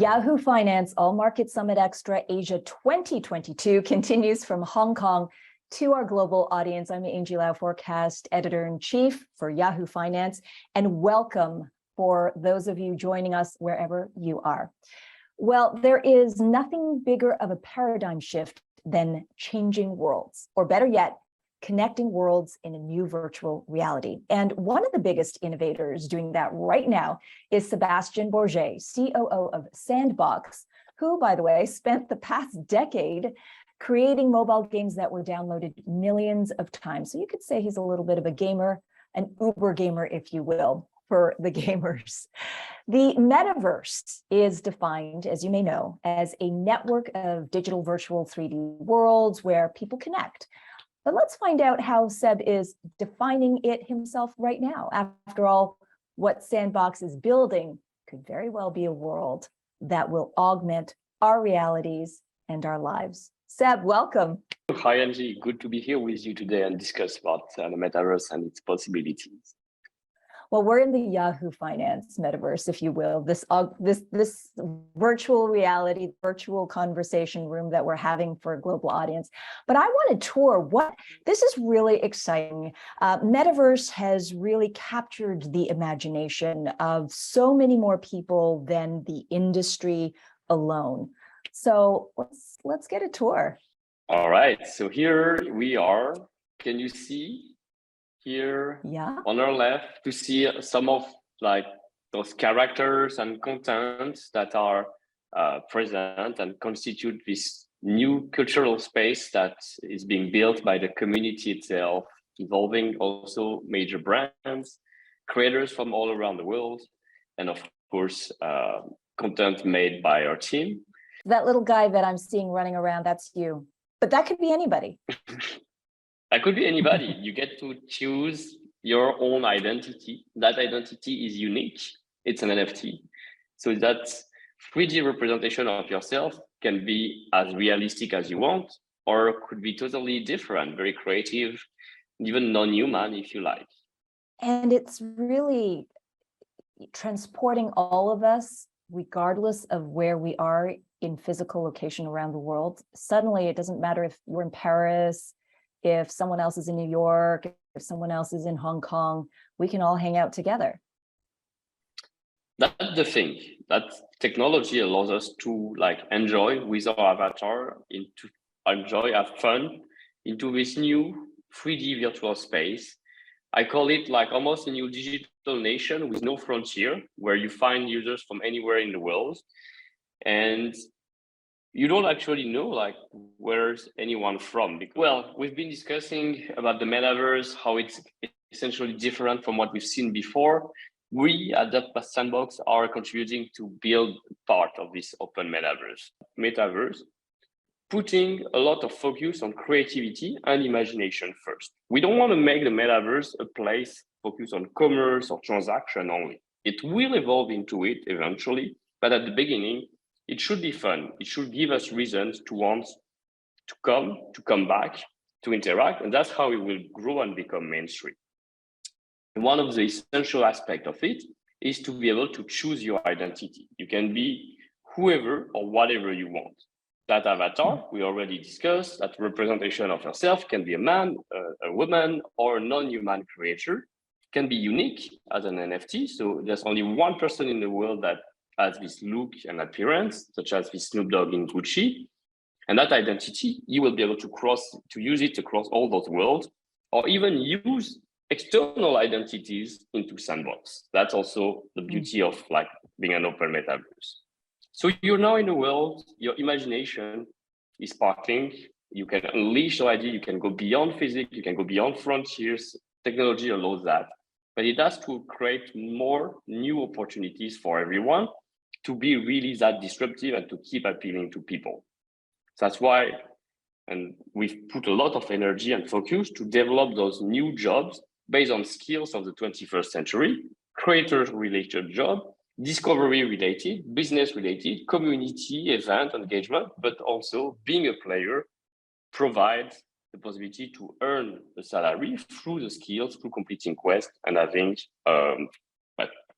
Yahoo Finance All Market Summit Extra Asia 2022 continues from Hong Kong to our global audience. I'm Angie Lau, Forecast Editor-in-Chief for Yahoo Finance, and welcome for those of you joining us wherever you are. Well, there is nothing bigger of a paradigm shift than changing worlds, or better yet, connecting worlds in a new virtual reality. And one of the biggest innovators doing that right now is Sébastien Borget, COO of Sandbox, who, by the way, spent the past decade creating mobile games that were downloaded millions of times. So you could say he's a little bit of a gamer, an Uber gamer, if you will, for the gamers. The Metaverse is defined, as you may know, as a network of digital virtual 3D worlds where people connect. But let's find out how Seb is defining it himself right now. After all, what Sandbox is building could very well be a world that will augment our realities and our lives. Seb, welcome. Hi, Angie. Good to be here with you today and discuss about the Metaverse and its possibilities. Well, we're in the Yahoo Finance Metaverse, if you will, this virtual reality, virtual conversation room that we're having for a global audience. But I want to tour this is really exciting. Metaverse has really captured the imagination of so many more people than the industry alone. So let's get a tour. All right, so here we are. Can you see? Here on our left to see some of those characters and contents that are present and constitute this new cultural space that is being built by the community itself, involving also major brands, creators from all around the world, and of course, content made by our team. That little guy that I'm seeing running around, that's you, but that could be anybody. That could be anybody. You get to choose your own identity. That identity is unique. It's an NFT. So that 3D representation of yourself can be as realistic as you want, or could be totally different, very creative, even non-human if you like. And it's really transporting all of us, regardless of where we are in physical location around the world. Suddenly, it doesn't matter if you're in Paris, if someone else is in New York, if someone else is in Hong Kong, we can all hang out together. That's the thing. That technology allows us to enjoy with our avatar, have fun into this new 3D virtual space. I call it almost a new digital nation with no frontier, where you find users from anywhere in the world. And you don't actually know where's anyone from. Well, we've been discussing about the Metaverse, how it's essentially different from what we've seen before. We at that Sandbox are contributing to build part of this open Metaverse, putting a lot of focus on creativity and imagination first. We don't want to make the Metaverse a place focused on commerce or transaction only. It will evolve into it eventually, but at the beginning, it should be fun. It should give us reasons to want to come back, to interact, and that's how it will grow and become mainstream. And one of the essential aspects of it is to be able to choose your identity. You can be whoever or whatever you want. That avatar, we already discussed, that representation of yourself can be a man, a woman, or a non-human creature. It can be unique as an NFT, so there's only one person in the world that has this look and appearance, such as the Snoop Dogg in Gucci. And that identity, you will be able to use it across all those worlds, or even use external identities into Sandbox. That's also the beauty of being an open Metaverse. So you're now in a world, your imagination is sparkling. You can unleash your idea, you can go beyond physics, you can go beyond frontiers. Technology allows that. But it has to create more new opportunities for everyone to be really that disruptive and to keep appealing to people. So that's why, and we've put a lot of energy and focus to develop those new jobs based on skills of the 21st century, creator-related job, discovery-related, business-related, community, event engagement, but also being a player provides the possibility to earn a salary through the skills, through completing quests and having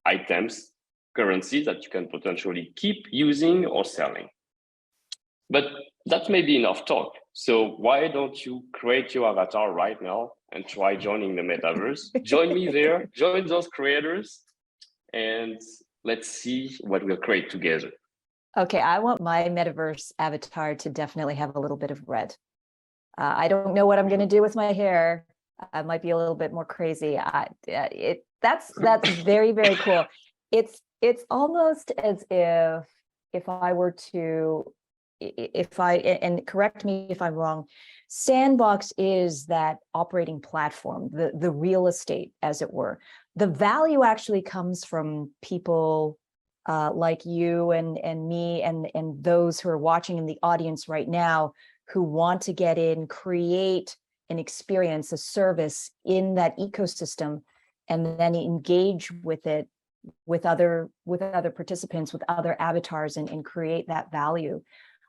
items currencies that you can potentially keep using or selling. But that may be enough talk. So why don't you create your avatar right now and try joining the metaverse? Join me there, join those creators, and let's see what we'll create together. Okay, I want my metaverse avatar to definitely have a little bit of red. I don't know what I'm going to do with my hair. I might be a little bit more crazy. That's very, very cool. It's almost as if I were to, and correct me if I'm wrong, Sandbox is that operating platform, the real estate, as it were. The value actually comes from people like you and me and those who are watching in the audience right now who want to get in, create an experience, a service in that ecosystem, and then engage with it, with other participants, with other avatars, and create that value.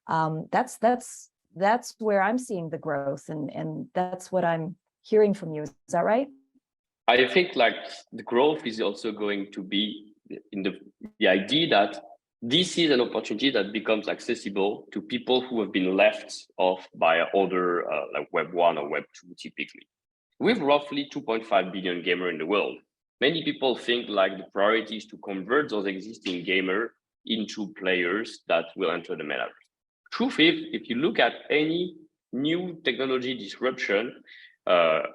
That's where I'm seeing the growth, and that's what I'm hearing from you. Is that right? I think like the growth is also going to be in the idea that this is an opportunity that becomes accessible to people who have been left off by other like Web 1 or Web 2 typically. We have roughly 2.5 billion gamers in the world. Many people think like the priority is to convert those existing gamers into players that will enter the metaverse. Truth is, if you look at any new technology disruption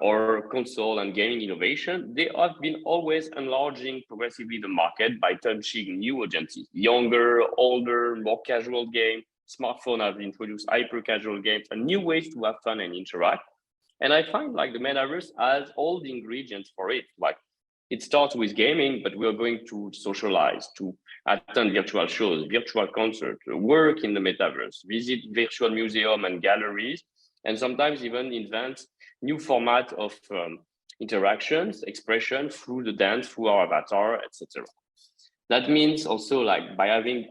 or console and gaming innovation, they have been always enlarging progressively the market by touching new audiences, younger, older, more casual games. Smartphone has introduced hyper-casual games and new ways to have fun and interact. And I find like the metaverse has all the ingredients for it. Like it starts with gaming, but we are going to socialize, to attend virtual shows, virtual concerts, work in the metaverse, visit virtual museums and galleries, and sometimes even invent new format of interactions, expression through the dance, through our avatar, etc. That means also like by having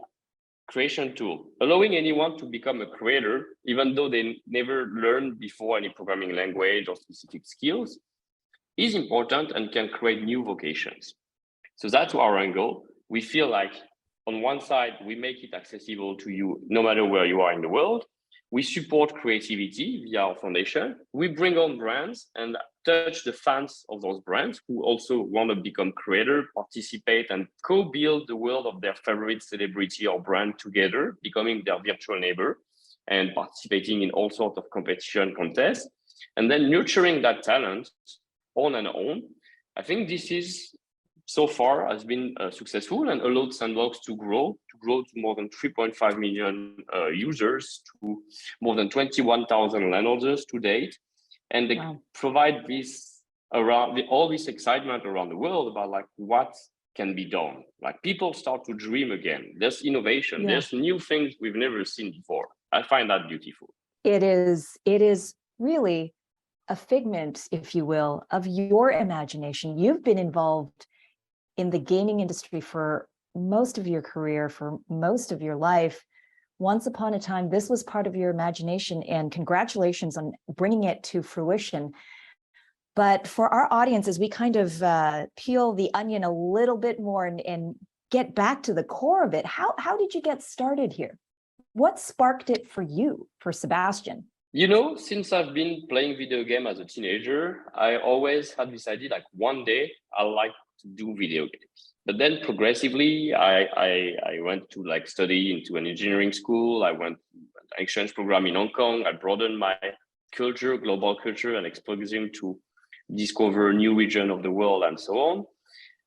creation tool, allowing anyone to become a creator, even though they never learned before any programming language or specific skills, is important and can create new vocations. So that's our angle. We feel like on one side, we make it accessible to you no matter where you are in the world. We support creativity via our foundation. We bring on brands and touch the fans of those brands who also want to become creators, participate and co-build the world of their favorite celebrity or brand together, becoming their virtual neighbor and participating in all sorts of competition contests, and then nurturing that talent on and on. I think this is so far has been successful and allowed Sandbox to grow to more than 3.5 million users, to more than 21,000 landholders to date. And they provide this around all this excitement around the world about like what can be done. Like people start to dream again. There's innovation, there's new things we've never seen before. I find that beautiful. It is really a figment, if you will, of your imagination. You've been involved in the gaming industry for most of your career, for most of your life. Once upon a time, this was part of your imagination, and congratulations on bringing it to fruition. But for our audience, as we kind of peel the onion a little bit more and get back to the core of it, how did you get started here? What sparked it for you, for Sébastien? You know, since I've been playing video game as a teenager, I always had this idea like one day I'll like to do video games. But then progressively, I went to like study into an engineering school. I went to an exchange program in Hong Kong. I broadened my culture, global culture, and exposing to discover a new region of the world and so on.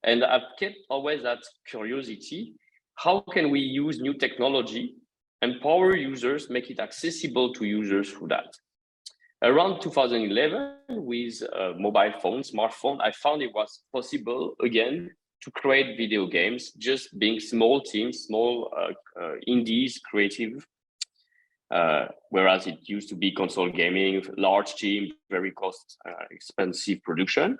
And I've kept always that curiosity. How can we use new technology, empower users, make it accessible to users through that? Around 2011, with mobile phones, smartphone, I found it was possible again to create video games, just being small teams, small indies, creative, whereas it used to be console gaming, large team, very cost expensive production.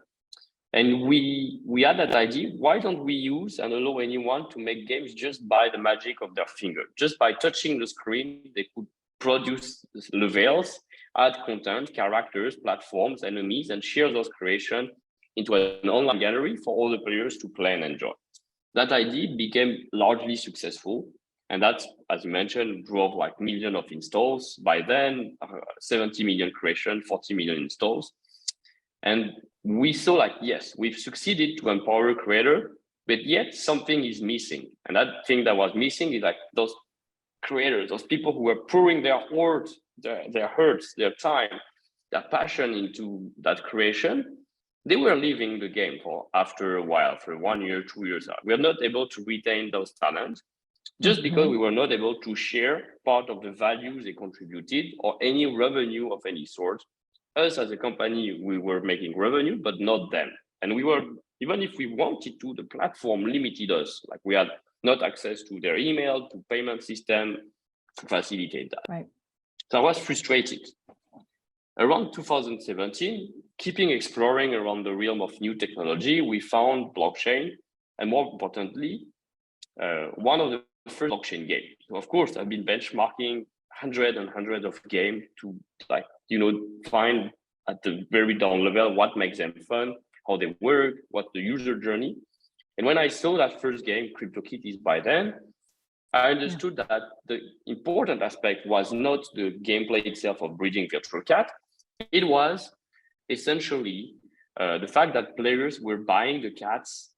And we had that idea, why don't we use and allow anyone to make games just by the magic of their finger? Just by touching the screen, they could produce levels, add content, characters, platforms, enemies, and share those creations into an online gallery for all the players to play and enjoy. That idea became largely successful. And that, as you mentioned, drove like millions of installs. By then, 70 million creation, 40 million installs. And we saw like, yes, we've succeeded to empower a creator, but yet something is missing. And that thing that was missing is like those creators, those people who were pouring their heart, their hurts, their time, their passion into that creation. They were leaving the game for after a while, for 1 year, 2 years. We are not able to retain those talents just because we were not able to share part of the value they contributed or any revenue of any sort. Us as a company, we were making revenue, but not them. And we were, even if we wanted to, the platform limited us. Like we had not access to their email, to payment system to facilitate that. Right. So I was frustrated. Around 2017, keeping exploring around the realm of new technology, we found blockchain, and more importantly, one of the first blockchain games. So of course, I've been benchmarking hundreds and hundreds of games to find at the very down level what makes them fun, how they work, what's the user journey. And when I saw that first game, CryptoKitties, by then, I understood that the important aspect was not the gameplay itself of breeding virtual cat. It was essentially the fact that players were buying the cats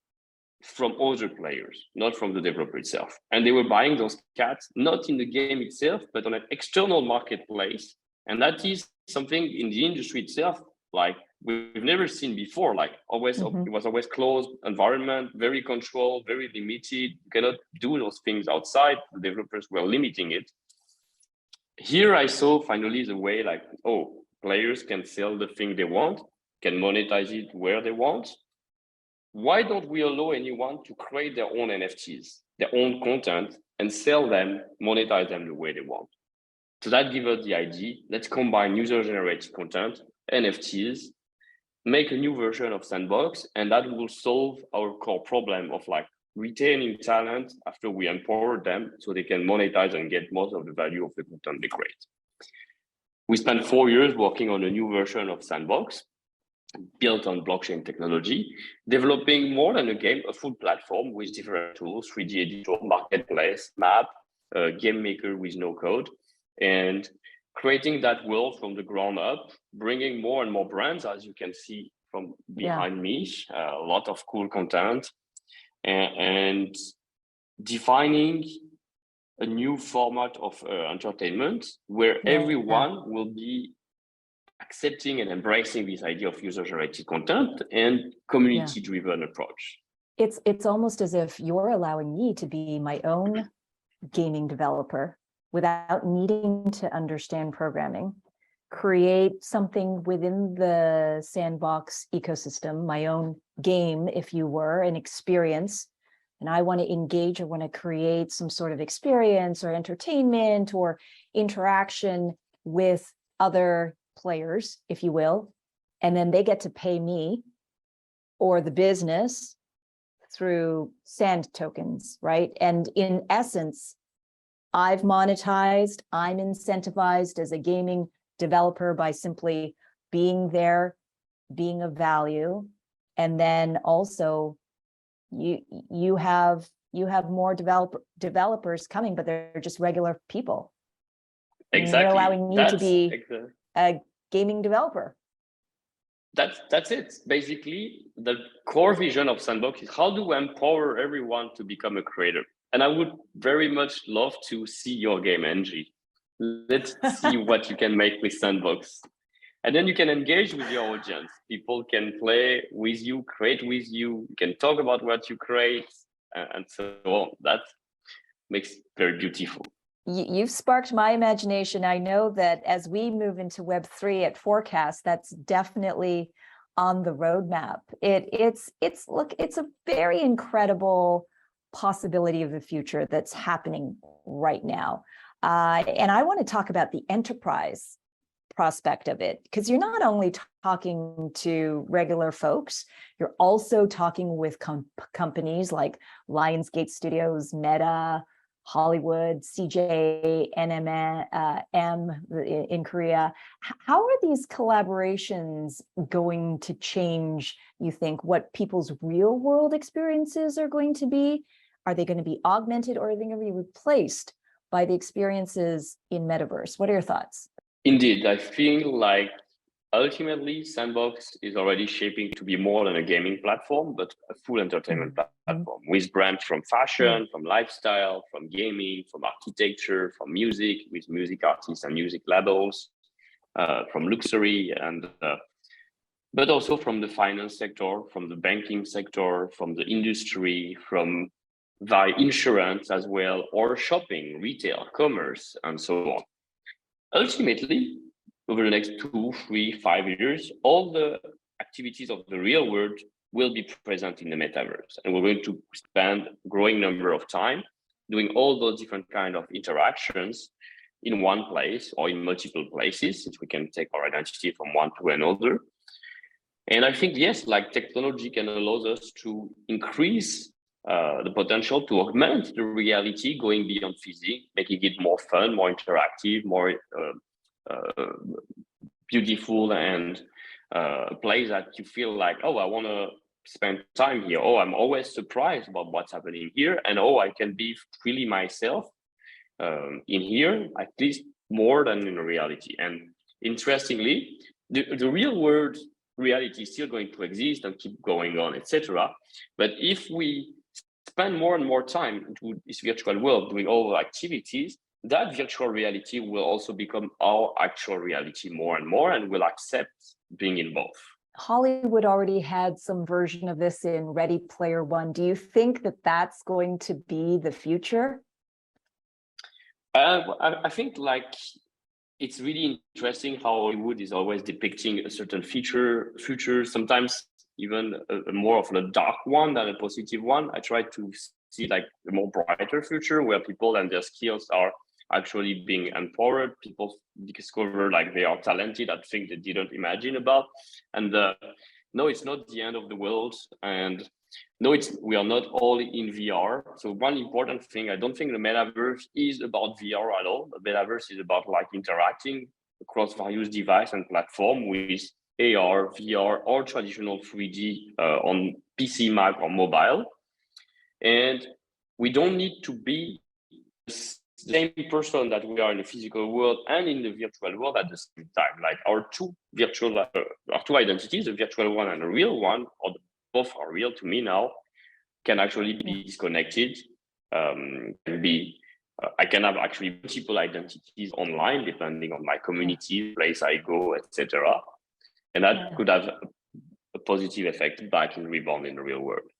from other players, not from the developer itself. And they were buying those cats, not in the game itself, but on an external marketplace. And that is something in the industry itself, like we've never seen before. Like always, it was always closed environment, very controlled, very limited. You cannot do those things outside. The developers were limiting it. Here I saw finally the way like, oh, players can sell the thing they want, can monetize it where they want. Why don't we allow anyone to create their own NFTs, their own content, and sell them, monetize them the way they want? So that gave us the idea, let's combine user-generated content, NFTs, make a new version of Sandbox, and that will solve our core problem of like retaining talent after we empower them so they can monetize and get most of the value of the content they create. We spent 4 years working on a new version of Sandbox, built on blockchain technology, developing more than a game, a full platform with different tools, 3D editor, marketplace, map, game maker with no code, and creating that world from the ground up, bringing more and more brands, as you can see from behind me, a lot of cool content, and defining a new format of entertainment where everyone will be accepting and embracing this idea of user-generated content and community-driven approach. It's almost as if you're allowing me to be my own gaming developer without needing to understand programming, create something within the Sandbox ecosystem, my own game, if you were, an experience. And I want to engage or want to create some sort of experience or entertainment or interaction with other players, if you will, and then they get to pay me or the business through sand tokens, right? And in essence, I've monetized, I'm incentivized as a gaming developer by simply being there, being of value, and then also you have more developers coming, but they're just regular people. Exactly. You're allowing me to be a gaming developer. That's it. Basically, the core vision of Sandbox is how do we empower everyone to become a creator? And I would very much love to see your game, Angie. Let's see what you can make with Sandbox. And then you can engage with your audience. People can play with you, create with you. You can talk about what you create and so on. That makes it very beautiful. You've sparked my imagination. I know that as we move into Web3 at Forecast, that's definitely on the roadmap. It's a very incredible possibility of the future that's happening right now. And I want to talk about the enterprise prospect of it, because you're not only talking to regular folks, you're also talking with companies like Lionsgate Studios, Meta, Hollywood, CJ, NMM in Korea. How are these collaborations going to change, you think, what people's real world experiences are going to be? Are they going to be augmented, or are they going to be replaced by the experiences in Metaverse? What are your thoughts? Indeed, I feel like ultimately Sandbox is already shaping to be more than a gaming platform, but a full entertainment platform with brands from fashion, from lifestyle, from gaming, from architecture, from music, with music artists and music labels, from luxury, and but also from the finance sector, from the banking sector, from the industry, from insurance as well, or shopping, retail, commerce, and so on. Ultimately, over the next 2, 3, 5 years, all the activities of the real world will be present in the metaverse, and we're going to spend a growing number of time doing all those different kind of interactions in one place or in multiple places, since we can take our identity from one to another. And I think, yes, like technology can allow us to increase the potential to augment the reality going beyond physics, making it more fun, more interactive, more beautiful, and a place that you feel like, oh, I want to spend time here. Oh, I'm always surprised about what's happening here. And oh, I can be freely myself in here, at least more than in reality. And interestingly, the real world reality is still going to exist and keep going on, etc. But if we spend more and more time into this virtual world doing all the activities, that virtual reality will also become our actual reality more and more, and will accept being in both. Hollywood already had some version of this in Ready Player One. Do you think that that's going to be the future? I think like it's really interesting how Hollywood is always depicting a certain future, sometimes even a more of a dark one than a positive one. I try to see like a more brighter future where people and their skills are actually being empowered. People discover like they are talented at things they didn't imagine about. And no, it's not the end of the world. And no, we are not all in VR. So one important thing, I don't think the metaverse is about VR at all. The metaverse is about like interacting across various devices and platforms with AR, VR, or traditional 3D on PC, Mac, or mobile. And we don't need to be the same person that we are in the physical world and in the virtual world at the same time. Like our two identities, the virtual one and the real one, or both are real to me now, can actually be disconnected. I can have actually multiple identities online depending on my community, place I go, etc. And that could have a positive effect back in rebound in the real world.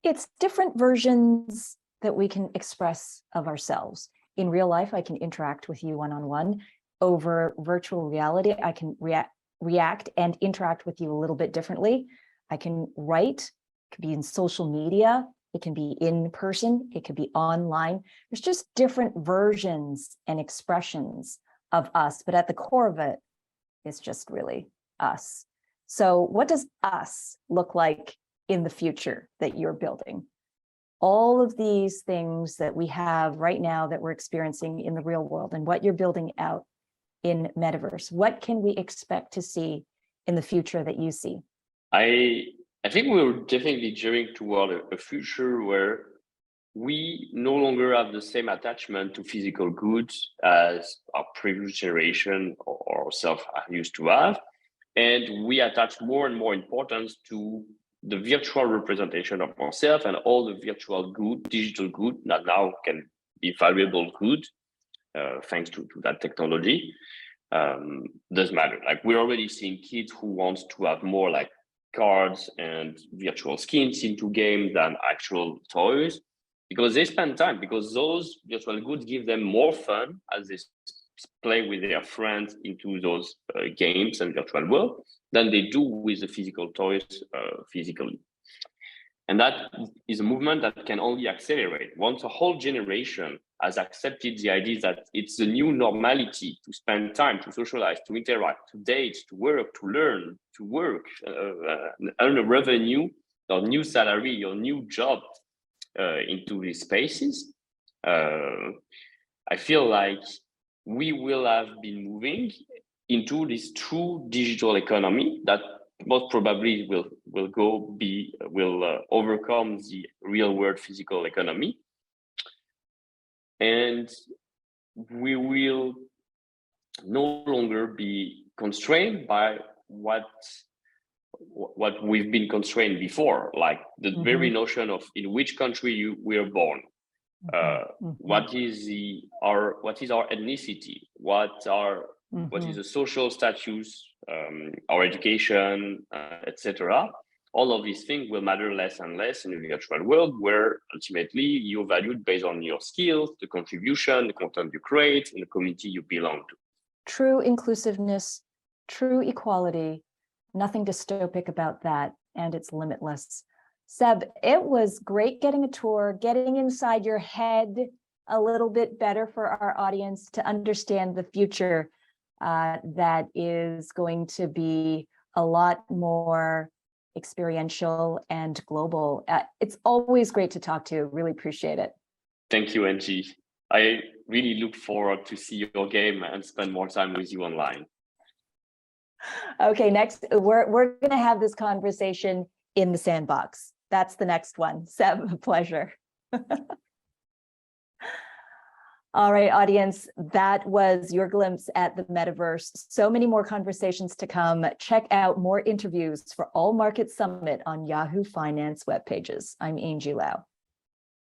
It's different versions that we can express of ourselves. In real life, I can interact with you one-on-one. Over virtual reality, I can react and interact with you a little bit differently. I can write, it could be in social media, it can be in person, it could be online. There's just different versions and expressions of us, but at the core of it, it's just really us. So what does us look like in the future that you're building? All of these things that we have right now that we're experiencing in the real world, and what you're building out in Metaverse, what can we expect to see in the future that you see? I think we're definitely gearing toward a future where we no longer have the same attachment to physical goods as our previous generation or ourselves used to have. And we attach more and more importance to the virtual representation of ourselves and all the virtual good, digital good that now can be valuable good thanks to that technology. Doesn't matter. Like we're already seeing kids who want to have more like cards and virtual skins into games than actual toys, because they spend time, because those virtual goods give them more fun as they play with their friends into those games and virtual world than they do with the physical toys physically. And that is a movement that can only accelerate once a whole generation has accepted the idea that it's the new normality to spend time, to socialize, to interact, to date, to work, to learn, to work, earn a revenue, or new salary, or new job into these spaces. I feel like we will have been moving into this true digital economy that most probably will overcome the real world physical economy, and we will no longer be constrained by what we've been constrained before, like the very notion of in which country we are born, what is our ethnicity, what is the social status, our education, etc. All of these things will matter less and less in the virtual world, where ultimately you're valued based on your skills, the contribution, the content you create, and the community you belong to. True inclusiveness, true equality, nothing dystopic about that, and it's limitless. Seb, it was great getting a tour, getting inside your head a little bit better for our audience to understand the future that is going to be a lot more experiential and global. It's always great to talk to you. Really appreciate it. Thank you, Angie. I really look forward to see your game and spend more time with you online. Okay, next, we're going to have this conversation in the Sandbox. That's the next one. Seb, a pleasure. All right, audience, that was your glimpse at the Metaverse. So many more conversations to come. Check out more interviews for All Market Summit on Yahoo Finance web pages. I'm Angie Lau.